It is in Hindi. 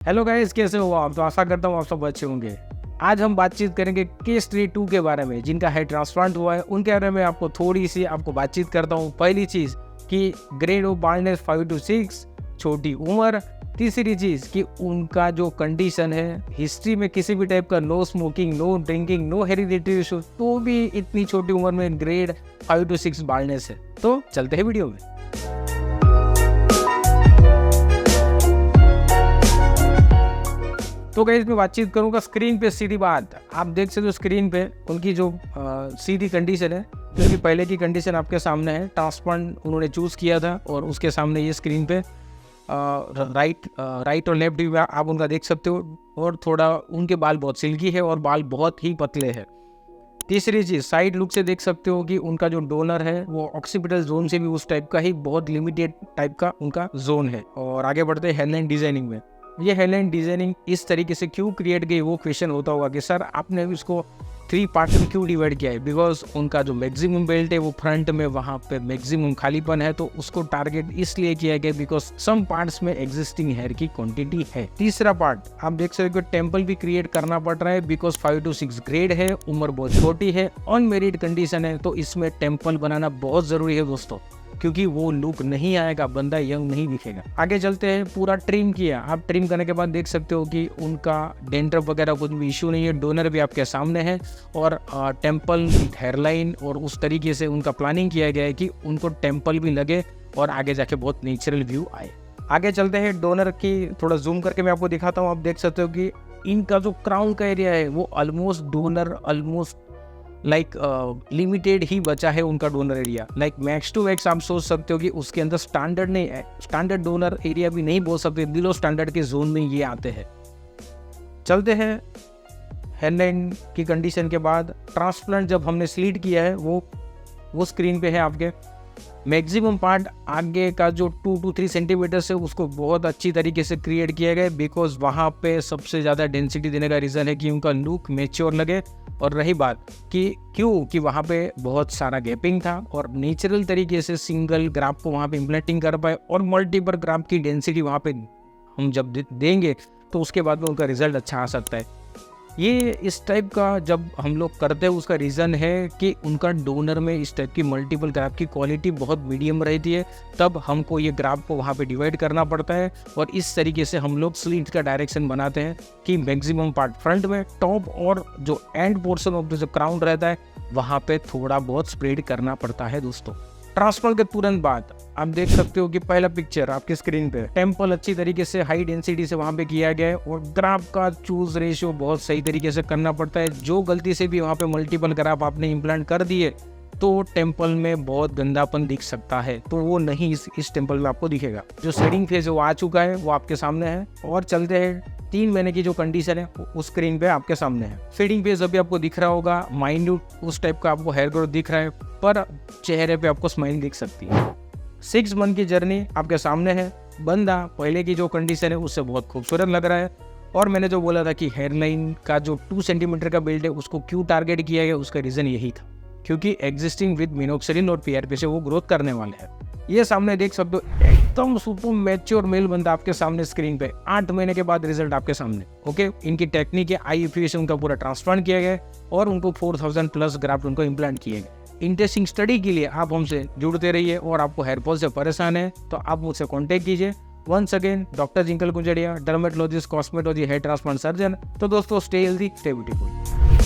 हेलो गाइस, कैसे हो आप? तो आशा करता हूँ आप सब अच्छे होंगे। आज हम बातचीत करेंगे केस स्टडी 2 के बारे में, जिनका हेड ट्रांसप्लांट हुआ है उनके बारे में आपको थोड़ी सी बातचीत करता हूँ। पहली चीज़ कि ग्रेड ऑफ बाल्डनेस 5 to 6, छोटी उम्र। तीसरी चीज़ कि उनका जो कंडीशन है, हिस्ट्री में किसी भी टाइप का no smoking, no drinking, no hereditary issue, तो भी इतनी छोटी उम्र में ग्रेड 5 to 6 बाल्डनेस है। तो चलते हैं वीडियो में। तो गाइस मैं बातचीत करूंगा स्क्रीन पे। सीधी बात, आप देख सकते हो स्क्रीन पे उनकी जो सीधी कंडीशन है, क्योंकि पहले की कंडीशन आपके सामने है। ट्रांसप्लांट उन्होंने चूज़ किया था और उसके सामने ये स्क्रीन पे राइट और लेफ्ट भी आप उनका देख सकते हो। और थोड़ा उनके बाल बहुत सिल्की है और बाल बहुत ही पतले हैं। तीसरी चीज़, साइड लुक से देख सकते हो कि उनका जो डोनर है वो ऑक्सीपिटल जोन से भी उस टाइप का ही बहुत लिमिटेड टाइप का उनका जोन है। और आगे बढ़ते हैं हेडलाइन डिजाइनिंग में। ये हेडलाइन डिजाइनिंग इस तरीके से क्यों क्रिएट की, वो क्वेश्चन होता होगा कि सर आपने इसको 3 पार्ट में क्यों डिवाइड किया है। बिकॉज उनका जो मैक्सिमम बेल्ट है वो फ्रंट में वहाँ पे मैक्सिमम खालीपन है, तो उसको टारगेट इसलिए किया गया बिकॉज सम पार्ट्स में एग्जिस्टिंग हेयर की क्वांटिटी है। तीसरा पार्ट आप देख सकते हो, टेम्पल भी क्रिएट करना पड़ रहा है बिकॉज 5 to 6 ग्रेड है, उम्र बहुत छोटी है, अनमेरिड कंडीशन है, तो इसमें टेम्पल बनाना बहुत जरूरी है दोस्तों, क्योंकि वो लुक नहीं आएगा, बंदा यंग नहीं दिखेगा। आगे चलते हैं, पूरा ट्रिम किया। आप ट्रिम करने के बाद देख सकते हो कि उनका डेंड्रफ वगैरह कुछ भी इशू नहीं है। डोनर भी आपके सामने है और टेम्पल हेयरलाइन और उस तरीके से उनका प्लानिंग किया गया है कि उनको टेम्पल भी लगे और आगे जाके बहुत नेचुरल व्यू आए। आगे चलते हैं, डोनर की थोड़ा जूम करके मैं आपको दिखाता हूँ। आप देख सकते हो कि इनका जो क्राउन का एरिया है वो ऑलमोस्ट लिमिटेड ही बचा है उनका donor area. Max to max आप सोच सकते हो कि उसके अंदर स्टैंडर्ड नहीं है, स्टैंडर्ड डोनर एरिया भी नहीं बोल सकते, बिलो स्टैंडर्ड के जोन में ये आते हैं। चलते हैं हेडलाइन की कंडीशन के बाद। ट्रांसप्लांट जब हमने स्लीट किया है वो स्क्रीन पे है आपके। मैक्सिमम पार्ट आगे का जो 2 to 3 सेंटीमीटर से उसको बहुत अच्छी तरीके से क्रिएट किया गया बिकॉज वहाँ पे सबसे ज़्यादा डेंसिटी देने का रीज़न है कि उनका लुक मैच्योर लगे। और रही बात कि क्यों कि वहाँ पे बहुत सारा गैपिंग था और नेचुरल तरीके से सिंगल ग्राफ को वहाँ पे इम्प्लेंटिंग कर पाए और मल्टीपल ग्राफ की डेंसिटी वहाँ पे हम जब देंगे तो उसके बाद में उनका रिजल्ट अच्छा आ सकता है। ये इस टाइप का जब हम लोग करते हैं उसका रीज़न है कि उनका डोनर में इस टाइप की मल्टीपल ग्राफ की क्वालिटी बहुत मीडियम रहती है, तब हमको ये ग्राफ को वहाँ पे डिवाइड करना पड़ता है और इस तरीके से हम लोग स्लिट का डायरेक्शन बनाते हैं कि मैक्सिमम पार्ट फ्रंट में, टॉप और जो एंड पोर्शन ऑफ जो क्राउन रहता है वहाँ पे थोड़ा बहुत स्प्रेड करना पड़ता है दोस्तों। ट्रांसप्लांट के तुरंत बाद आप देख सकते हो कि पहला पिक्चर आपके स्क्रीन पे, टेम्पल अच्छी तरीके से हाई डेंसिटी से वहाँ पे किया गया है और ग्राफ का चूज रेशियो बहुत सही तरीके से करना पड़ता है। जो गलती से भी वहाँ पे मल्टीपल ग्राफ आपने इम्प्लांट कर दिए तो टेम्पल में बहुत गंदापन दिख सकता है, तो वो नहीं इस टेम्पल में आपको दिखेगा। जो शेडिंग फेज है वो आ चुका है, वो आपके सामने है। और चलते हैं 3 महीने की जो कंडीशन है उस स्क्रीन पे आपके सामने है। शेडिंग फेज अभी आपको दिख रहा होगा, माइन्यूट उस टाइप का आपको हेयर ग्रोथ दिख रहा है, पर चेहरे पे आपको स्माइल दिख सकती है। 6 मंथ की जर्नी आपके सामने है। बंदा पहले की जो कंडीशन है उससे बहुत खूबसूरत लग रहा है। और मैंने जो बोला था कि हेयरलाइन का जो 2 सेंटीमीटर का बेल्ट है उसको क्यों टारगेट किया गया, उसका रीज़न यही था क्योंकि एग्जिस्टिंग विद मिनोक्सिडिल और पीआरपी से वो ग्रोथ करने वाले हैं। ये सामने देख सकते हो, एकदम सुपर मैच्योर मेल बंदा आपके सामने स्क्रीन पे। 8 महीने के बाद रिजल्ट आपके सामने। ओके, इनकी टेक्निक है IFU से उनका पूरा ट्रांसप्लांट किया गया और उनको 4000 प्लस ग्राफ्ट उनको इम्प्लांट किए गए। इंटरेस्टिंग स्टडी के लिए आप हमसे जुड़ते रहिए और आपको हेयर फॉल से परेशान है तो आप मुझसे कॉन्टेक्ट कीजिए। Once again, doctor Jinkal Kunjadiya, dermatologist, cosmetology, hair transplant surgeon. तो दोस्तों, स्टे हेल्दी, स्टे ब्यूटीफुल।